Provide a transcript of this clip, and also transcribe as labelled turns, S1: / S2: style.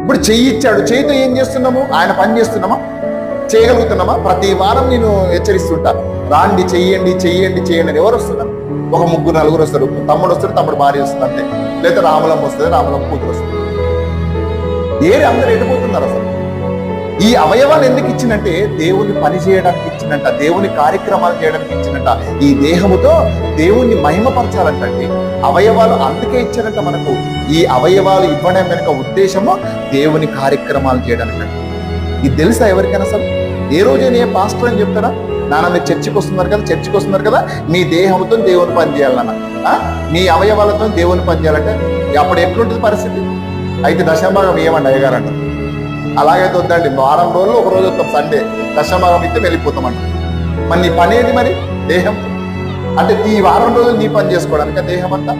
S1: ఇప్పుడు చెయ్యి ఇచ్చాడు, చెయ్యితో ఏం చేస్తున్నాము? ఆయన పని చేస్తున్నామా? చేయగలుగుతున్నామా? ప్రతి వారం నేను హెచ్చరిస్తుంటా, రాండి, చెయ్యండి చెయ్యండి చెయ్యండి అని. ఎవరు వస్తున్నారు? ఒక ముగ్గురు నలుగురు వస్తారు. తమ్ముడు వస్తాడు, తమ్ముడు భార్య వస్తుంది అంతే. లేదా రాములమ్మ వస్తుంది, రాములమ్మ కూతురు వస్తుంది. అందరూ ఎడిపోతున్నారు అసలు. ఈ అవయవాలు ఎందుకు ఇచ్చినంటే దేవుని పని చేయడానికి ఇచ్చినట్ట, దేవుని కార్యక్రమాలు చేయడానికి ఇచ్చినట్ట. ఈ దేహముతో దేవుణ్ణి మహిమపరచాలంటండి. అవయవాలు అందుకే ఇచ్చినట్ట మనకు. ఈ అవయవాలు ఇవ్వడం వెనుక ఉద్దేశము దేవుని కార్యక్రమాలు చేయడానికి. ఇది తెలుసా ఎవరికైనా? అసలు ఏ రోజైనా ఏ పాస్టర్ అని చెప్తారా, నాన్న మీరు చర్చికి వస్తున్నారు కదా, మీ దేహంతో దేవుని పని చేయాలన్న, మీ అవయవాలతో దేవుని పని చేయాలంటే అప్పుడు ఎట్లుంటుంది పరిస్థితి? అయితే దశమభాగం ఏమండి అయ్యగారు అంటారు. అలాగైతే వద్దండి, వారం రోజులు ఒక రోజు వస్తాం, సండే దశమభాగం ఇస్తే వెళ్ళిపోతామంట. మరి నీ పని ఏది? మరి దేహం అంటే ఈ వారం రోజులు నీ పని చేసుకోవడానికి దేహం అంతా